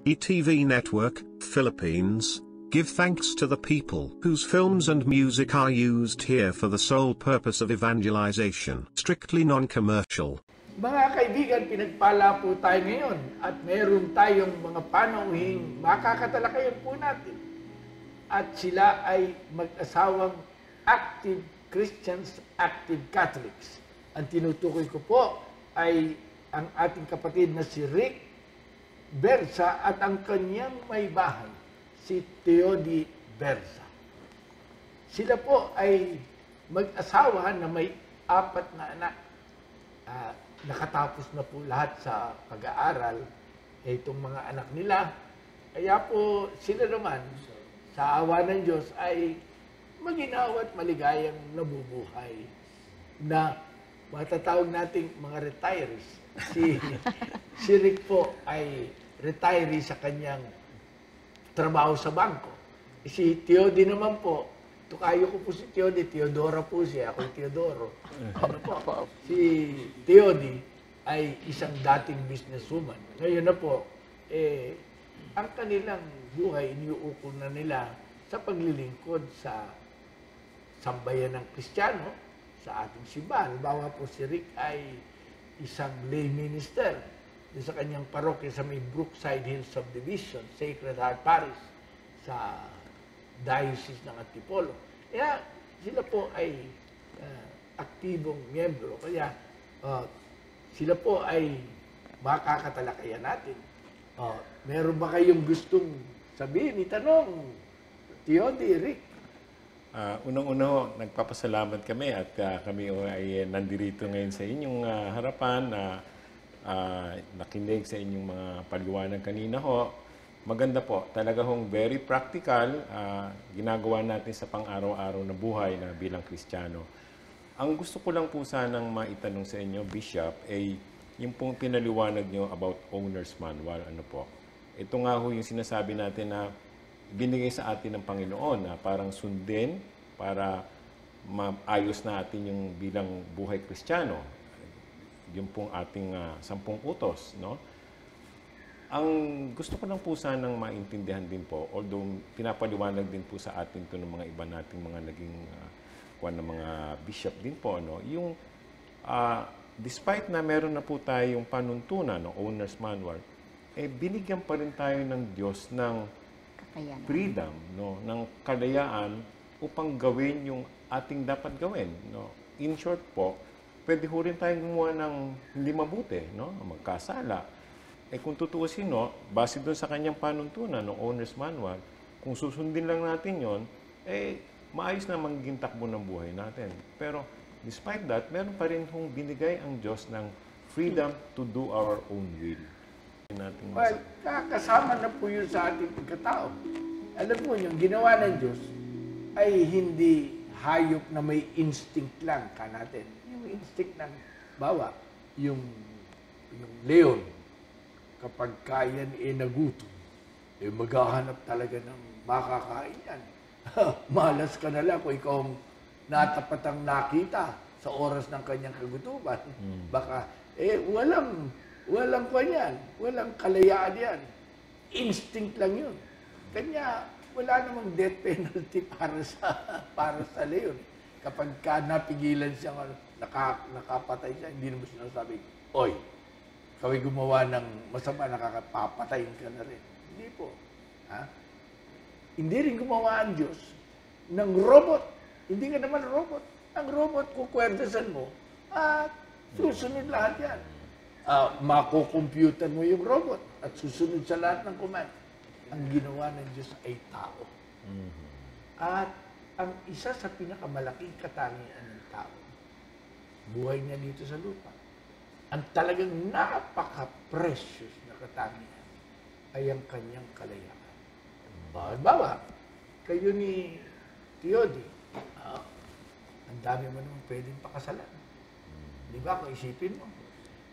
ETV Network, Philippines. Give thanks to the people whose films and music are used here for the sole purpose of evangelization, strictly non-commercial. Mga kaibigan, pinagpala po tayo ngayon at meron tayong mga panauhing makakatalakayan po natin. At sila ay mag-asawang active Christians, active Catholics. Ang tinutukoy ko po ay ang ating kapatid na si Rick Berza at ang kanyang may bahay, si Teody Berza. Sila po ay mag-asawa na may 4 na anak. Nakatapos na po lahat sa pag-aaral itong mga anak nila. Kaya po sila naman, sa awa ng Diyos, ay maginawa at maligayang nabubuhay na matatawag nating mga retirees. Si Rick po ay retiree sa kanyang trabaho sa bangko. Si Teody naman po, tukayo ko po si Teody, Teodora po siya, ako Teodoro. Ano po? Si Teody ay isang dating businesswoman. Ngayon na po, ang kanilang buhay iniuukol na nila sa paglilingkod sa sambayan ng Kristiyano, sa ating simbahan. Halimbawa po si Rick ay isang lay minister sa kanyang parokya sa may Brookside Hills Subdivision, Sacred Heart Parish, sa Diocese ng Antipolo. Kaya sila po ay aktibong miyembro. Kaya sila po ay makakatalakayan natin. Meron ba kayong gustong sabihin, itanong, Teody, Rick? Unang-una, nagpapasalamat kami at kami ay nandirito ngayon sa inyong harapan na nakinig sa inyong mga paliwanag kanina ho. Maganda po, talaga hong very practical, ginagawa natin sa pang-araw-araw na buhay na bilang Kristiyano. Ang gusto ko lang po sanang maitanong sa inyo, Bishop, ay yung pong pinaliwanag nyo about owner's manual. Ano po? Ito nga ho yung sinasabi natin na binigay sa atin ng Panginoon na parang sundin para maayos natin yung bilang buhay Kristiyano. Yung pong ating 10 utos, no? Ang gusto ko lang po sanang maintindihan din po, although pinapaliwanag din po sa atin to ng mga iba nating mga naging ng mga bishop din po, no? Yung despite na meron na po tayong panuntunan, no, owner's manual, binigyan pa rin tayo ng Diyos ng freedom, no, ng kalayaan upang gawin yung ating dapat gawin, no? In short po, pwede ho rin tayong gumawa ng hindi mabuti, no? Magkasala. Kung tutuusin, no, base doon sa kanyang panuntunan, no, owner's manual, kung susundin lang natin yon, maayos na magiging takbo ng buhay natin. Pero despite that, meron pa rin hong binigay ang Diyos ng freedom to do our own will. Well, kasama na po yun sa ating pagkatao. Alam mo, yung ginawa ng Diyos ay hindi hayop na may instinct lang ka natin. Yung instinct ng bawa, yung leon, kapag kayan nagutom, maghahanap talaga ng makakain yan. Malas ka na lang kung ikaw natapatang nakita sa oras ng kanyang kagutuman. Baka, walang kanyan, walang kalayaan yan. Instinct lang yun. Kanya, wala namang death penalty para sa leon. Kapag napigilan siya, nakapatay siya, hindi naman sinasabi, oy, kaway gumawa ng masama, nakakapapatayin ka na rin. Hindi po. Ha? Hindi rin gumawa ang Diyos ng robot. Hindi ka naman robot. Ang robot, kukwerdasan mo, at susunod lahat yan. Makukomputan mo yung robot at susunod sa lahat ng command. Ang ginawa ng Diyos ay tao. At ang isa sa pinakamalaking katangian ng tao, buhay niya dito sa lupa. Ang talagang napaka-precious na katangian ay ang kanyang kalayaan. Halimbawa, kayo ni Teody, ang dami mo naman pwedeng pakasalan. Di ba? Kung isipin mo.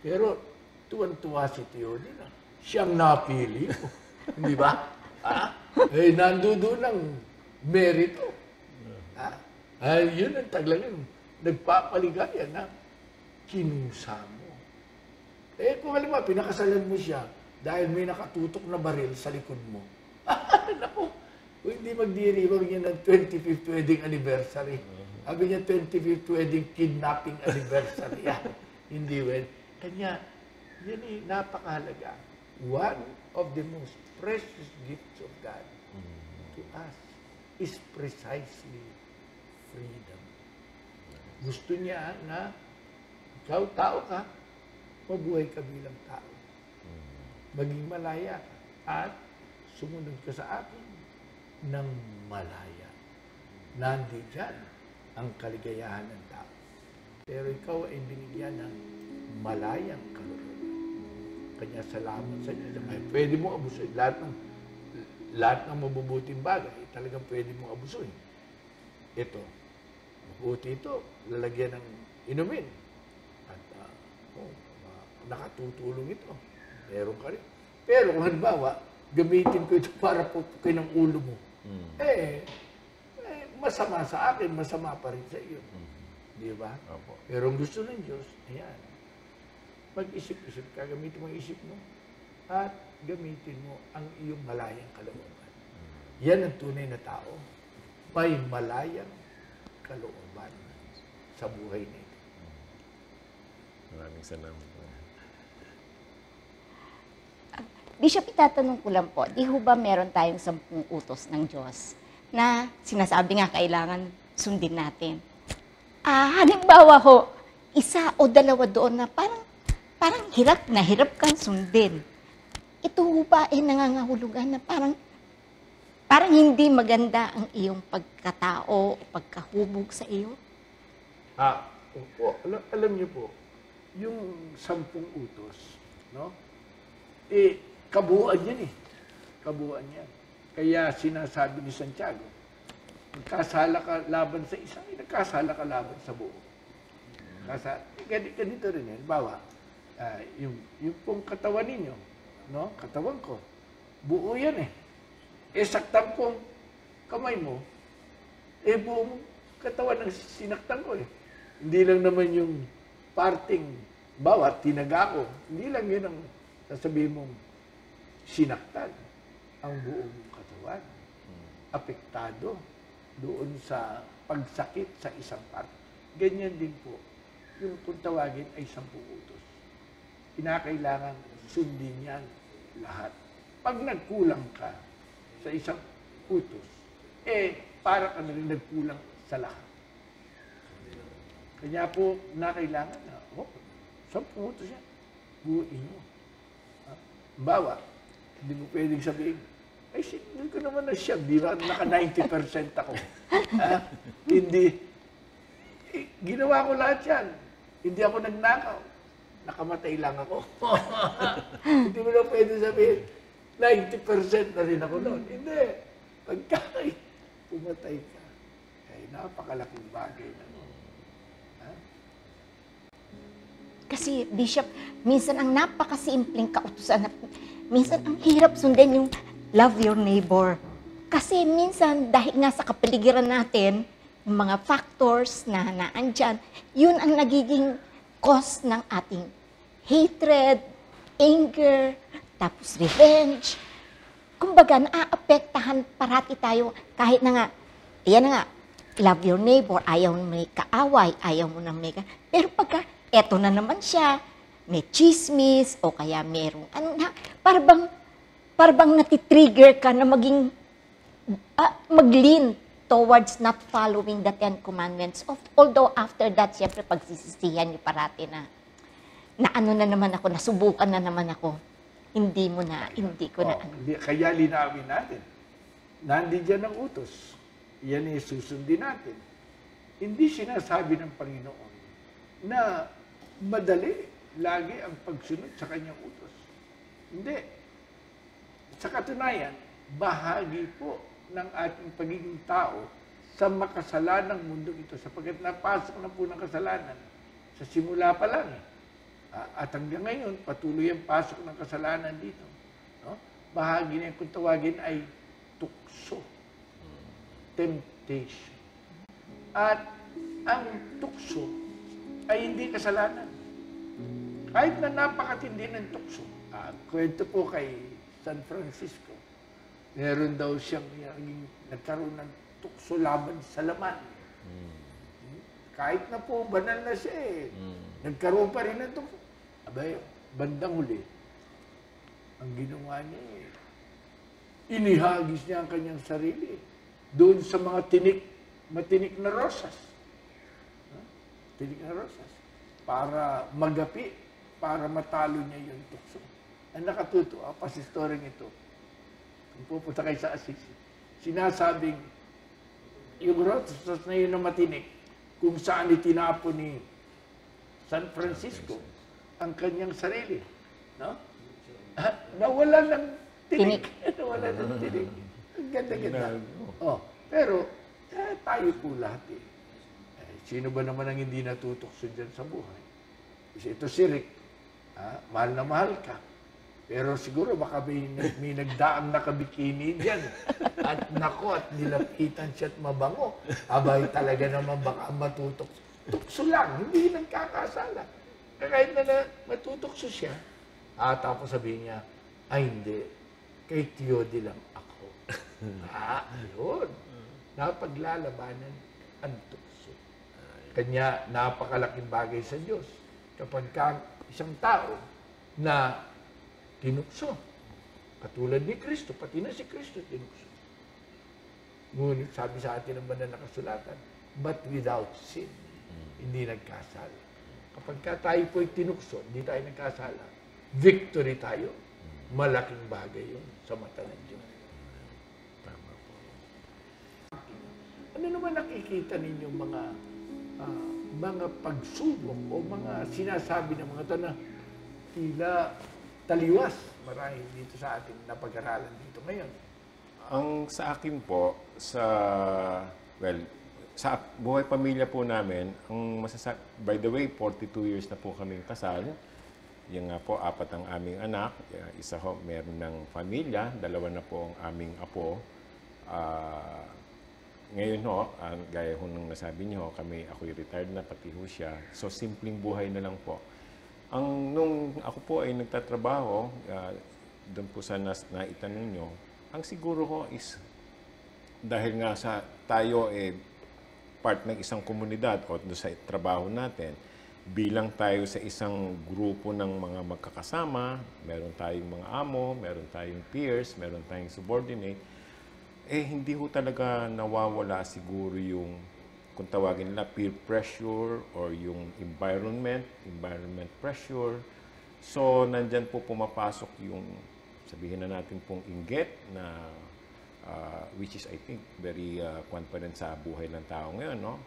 Pero tuwan-tuwa si Teody na siyang napili mo. Di ba? Nandoon ang merito. Yun ang taglangan. Nagpapaligaya na kinusa mo. Kung alam mo, pinakasalan mo siya, dahil may nakatutok na baril sa likod mo. Naku, kung hindi magdiriwag niya ng 25th wedding anniversary. Sabi niya 25th wedding kidnapping anniversary. Hindi well. Kanya, yan napakahalaga. One of the most precious gifts of God to us is precisely freedom. Gusto niya na ikaw, tao ka, mabuhay ka bilang tao. Maging malaya ka at sumunod ka sa akin ng malaya. Nandiyan ang kaligayahan ng tao. Pero ikaw ay binigyan ng malayang kalooban. Kanya salamat sa Diyos. Ay, pwede mo abusuin. Lahat ng mabubuting bagay, talagang pwede mo abusuin. Ito, mabuti ito, lalagyan ng inumin. At nakatutulong ito. Meron ka rin. Pero kung halimbawa, gamitin ko ito para pupukin ang ulo mo. Masama sa akin, masama pa rin sa iyo. Di ba? Pero ang gusto ng Diyos, ayan, mag-isip-isip ka, gamitin mo ang isip mo, at gamitin mo ang iyong malayang kalooban. Yan ang tunay na tao. May malayang kalooban sa buhay na ito. Maraming salamat. Bishop, itatanong ko lang po, di ho ba meron tayong 10 utos ng Diyos na sinasabi nga kailangan sundin natin? Halimbawa ho, 1 o 2 doon na parang hirap na hirap kang sundin. Ito ho ba ay nangangahulugan na parang hindi maganda ang iyong pagkatao o pagkahubog sa iyo? Opo. Alam niyo po, yung 10 utos, no? Kabuuan yan Kabuuan yan. Kaya sinasabi ni Santiago, nagkasala ka laban sa isa, nagkasala ka laban sa buo. Ganito rin yan. Bawa, yung pong katawan ninyo, no? Katawan ko, buo yan saktan kong kamay mo, buong katawan ng sinaktan ko Hindi lang naman yung parting, bawat tinaga ko, hindi lang yun ang sasabihin mong sinaktan ang buong katawan. Apektado doon sa pagsakit sa isang parte. Ganyan din po, yung kung tawagin ay 10 utos. Kinakailangan sundin yan lahat. Pag nagkulang ka sa isang utos, para ka na rin nagkulang sa lahat. Kanya po, nakailangan na, 10 utos yan, buuin mo. Bawa, hindi mo pwedeng sabihin, hindi ko naman na siya, di ba? Naka 90% ako. Hindi. Ginawa ko lahat yan. Hindi ako nagnakaw. Nakamatay lang ako. Hindi mo na pwede sabihin, 90% na rin ako noon. Hindi. Pagka pumatay ka, napakalaking bagay na mo. Kasi, Bishop, minsan ang napakasimpleng kautusan, minsan ang hirap sundin yung love your neighbor. Kasi minsan, dahil nga sa kapaligiran natin, yung mga factors na naandyan, yun ang nagiging cause ng ating hatred, anger, tapos revenge. Kumbaga, naaapektahan parati tayo kahit na nga, yan na nga, love your neighbor, ayaw mo may kaaway, ayaw mo na may pero pagka, eto na naman siya, may chismis, o kaya merong, parang natitrigger ka na maging, mag-lean towards not following the 10 Commandments. Although after that, siyempre pagsisisihan niyo parati na ano na naman ako, nasubukan na naman ako. Hindi ko na. Kaya linawin natin. Nandiyan ang utos. Yan ay susundin natin. Hindi sinasabi ng Panginoon na madali lagi ang pagsunod sa kanyang utos. Hindi. Sa katunayan, bahagi po ng ating pagiging tao sa makasalanang mundo ito sapagkat napasok na po ng kasalanan sa simula pa lang. At hanggang ngayon, patuloy ang pasok ng kasalanan dito. No? Bahagi na kung tawagin ay tukso. Temptation. At ang tukso ay hindi kasalanan. Kahit na napakatindi ng tukso, Kwento po kay San Francisco. Meron daw siyang nagkaroon ng tukso laban sa laman. Kahit na po, banal na siya eh. Nagkaroon pa rin ng tukso. Abay, bandang huli, ang ginawa niya eh, inihagis niya ang kanyang sarili doon sa mga matinik na rosas. Tinik na rosas. Para magapi, para matalo niya yung tukso. Ang nakatutuwa, pasistoring ito, kung pupunta kayo sa Assisi, sinasabing, yung rosas na yun na matinik, kung saan itinapo ni San Francisco ang kanyang sarili. No? Nawala ng tinik. Nawala ng tinik. Ang ganda-ganda. Oh, pero, tayo po lahat eh. Sino ba naman ang hindi natutokso dyan sa buhay? Kasi ito si Rick, mahal na mahal ka. Pero siguro baka may nagdaang nakabikini dyan. At nako, at nilapitan siya at mabango. Abay talaga naman baka matutokso. Tukso lang, hindi nagkakasala. Kahit na matutokso siya, tapos sabihin niya, ay hindi, kay Tiyodi lang ako. Yun. Napaglalabanan ang tukso. Kanya napakalaking bagay sa Diyos. Kapag isang tao na tinukso, katulad ni Kristo, pati na si Kristo tinukso. Ngunit sabi sa atin ng banal na kasulatan, but without sin, hindi nagkasala. Kapag tayo po'y tinukso, hindi tayo nagkasala, victory tayo, malaking bagay yun sa mata ng Diyos. Tama po. Ano naman nakikita ninyong mga pagsubok o mga sinasabi ng mga ito na tila taliwas marahil dito sa ating napag-aralan dito ngayon? Ang sa akin po, sa buhay pamilya po namin, by the way, 42 years na po kaming kasal. Yung nga po, 4 ang aming anak. Isa ho, meron ng pamilya. 2 na po ang aming apo. Ngayon ho, gaya ho nung nasabi niyo, ako'y retired na, pati ho siya. So, simpleng buhay na lang po. Nung ako po ay nagtatrabaho, doon po sa naitanong nyo, ang siguro ho is, dahil nga tayo part ng isang komunidad o doon sa trabaho natin, bilang tayo sa isang grupo ng mga magkakasama, meron tayong mga amo, meron tayong peers, meron tayong subordinate, hindi ho talaga nawawala siguro yung, kung tawagin nila, peer pressure or yung environment pressure. So, nandyan po pumapasok yung, sabihin na natin pong inggit na which is, I think, very confident sa buhay ng tao ngayon, no?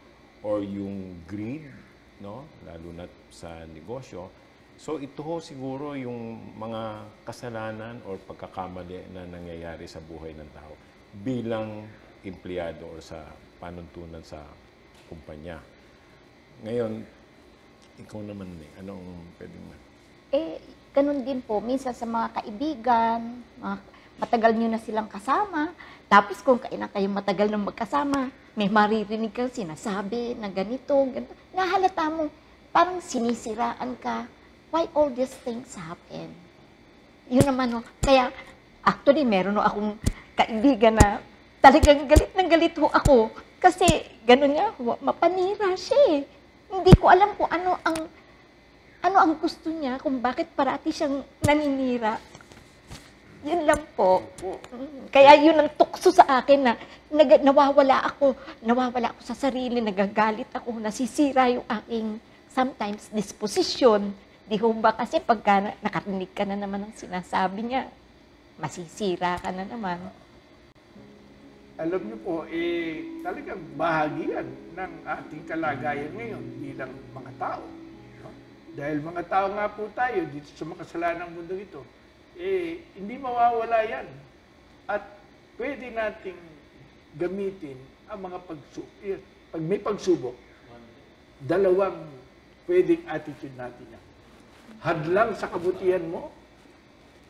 Or yung greed, no? Lalo na sa negosyo. So, ito ho siguro yung mga kasalanan or pagkakamali na nangyayari sa buhay ng tao bilang empleyado o sa panuntunan sa kumpanya. Ngayon, ikaw naman anong pwedeng Ganun din po. Minsan sa mga kaibigan, matagal nyo na silang kasama. Tapos kung kayong matagal nang magkasama, may maririnig kang sinasabi na ganito. Nahalata mo, parang sinisiraan ka. Why all these things happen? Yun naman, kaya actually meron akong kaibigan na talagang galit na galit ho ako. Kasi gano'n nga, mapanira siya eh. Hindi ko alam kung ano ang gusto niya, kung bakit parati siyang naninira. Yun lang po. Kaya yun ang tukso sa akin na nawawala ako sa sarili, nagagalit ako, nasisira yung aking sometimes disposition. Di ho ba kasi pagka nakarinig ka na naman ng sinasabi niya, masisira ka na naman. Alam niyo po, talagang bahagi yan ng ating kalagayan ngayon bilang mga tao. No? Dahil mga tao nga po tayo dito sa makasalanang mundo ito, hindi mawawala yan. At pwede nating gamitin ang mga pagsubok. Pag may pagsubok, dalawang pwedeng attitude natin yan. Hadlang sa kabutihan mo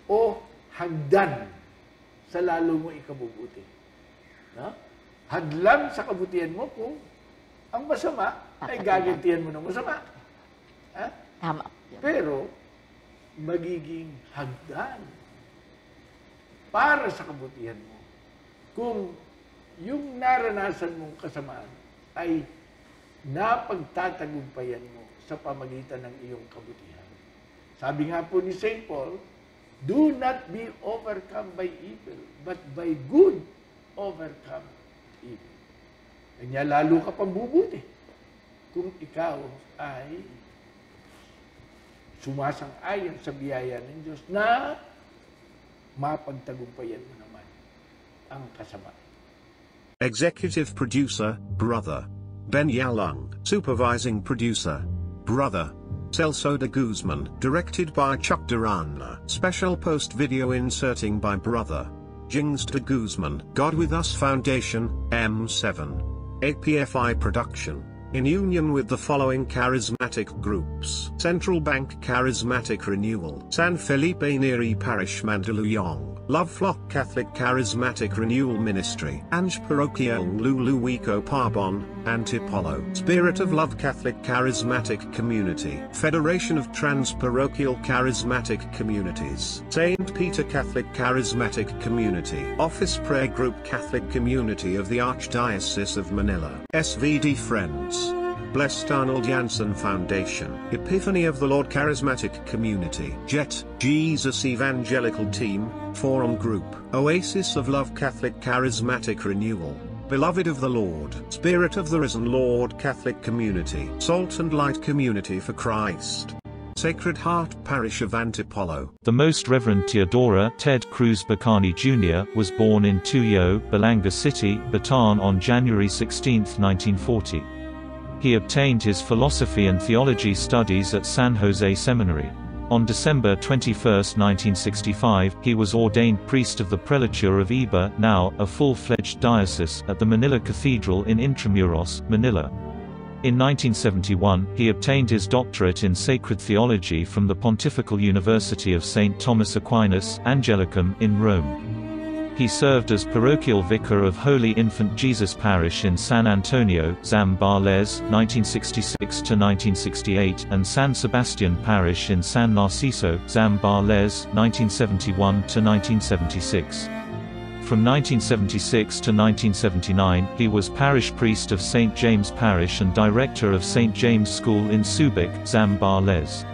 o hagdan sa lalo mo ikabubuti. No? Hadlang sa kabutihan mo kung ang masama ay gagantihan mo ng masama. Ha? Tama. Pero, magiging hagdan para sa kabutihan mo. Kung yung naranasan mong kasamaan ay napagtatagumpayan mo sa pamagitan ng iyong kabutihan. Sabi nga po ni St. Paul, do not be overcome by evil, but by good overcome evil. Kanya lalo ka pang bubuti kung ikaw ay sumasang-ayon sa biyaya ng Diyos na mapagtagumpayan mo naman ang kasamaan. Executive Producer, Brother Ben Yalung. Supervising Producer, Brother Celso de Guzman. Directed by Chuck Duran. Special post video inserting by Brother Jings de Guzman. God With Us Foundation, M7. APFI Production. In union with the following charismatic groups: Central Bank Charismatic Renewal, San Felipe Neri Parish Mandaluyong, Love Flock Catholic Charismatic Renewal Ministry, Ange Parochial Luluwico Parbon, Antipolo, Spirit of Love Catholic Charismatic Community, Federation of Trans-Parochial Charismatic Communities, St. Peter Catholic Charismatic Community, Office Prayer Group Catholic Community of the Archdiocese of Manila, SVD Friends, Blessed Arnold Janssen Foundation, Epiphany of the Lord Charismatic Community, JET, Jesus Evangelical Team, Forum Group, Oasis of Love Catholic Charismatic Renewal, Beloved of the Lord, Spirit of the Risen Lord Catholic Community, Salt and Light Community for Christ, Sacred Heart Parish of Antipolo. The Most Reverend Teodora Ted Cruz Bacani Jr. was born in Tuyo, Balanga City, Bataan on January 16, 1940. He obtained his philosophy and theology studies at San Jose Seminary. On December 21, 1965, he was ordained priest of the Prelature of Iba, now a full-fledged diocese, at the Manila Cathedral in Intramuros, Manila. In 1971, he obtained his doctorate in sacred theology from the Pontifical University of St. Thomas Aquinas, Angelicum, in Rome. He served as parochial vicar of Holy Infant Jesus Parish in San Antonio, Zambales, 1966–1968, and San Sebastian Parish in San Narciso, Zambales, 1971–1976. From 1976 to 1979, he was parish priest of St. James Parish and director of St. James School in Subic, Zambales.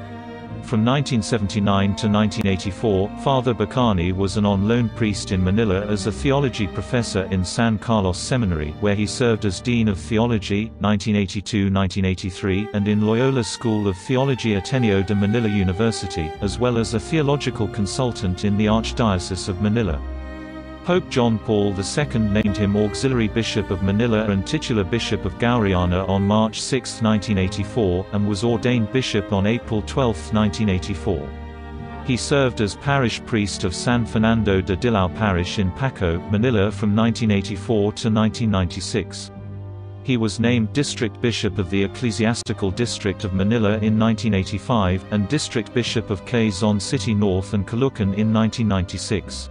From 1979 to 1984, Father Bacani was an on-loan priest in Manila as a theology professor in San Carlos Seminary, where he served as Dean of Theology, 1982–1983, and in Loyola School of Theology Ateneo de Manila University, as well as a theological consultant in the Archdiocese of Manila. Pope John Paul II named him Auxiliary Bishop of Manila and Titular Bishop of Gauriana on March 6, 1984, and was ordained bishop on April 12, 1984. He served as parish priest of San Fernando de Dilao Parish in Paco, Manila from 1984 to 1996. He was named District Bishop of the Ecclesiastical District of Manila in 1985, and District Bishop of Quezon City North and Caloocan in 1996.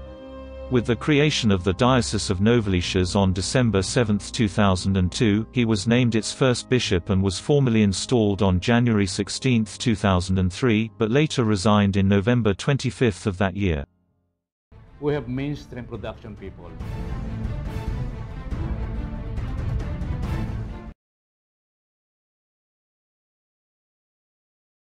With the creation of the Diocese of Novaliches on December 7, 2002, he was named its first bishop and was formally installed on January 16, 2003, but later resigned in November 25 of that year. We have mainstream production people.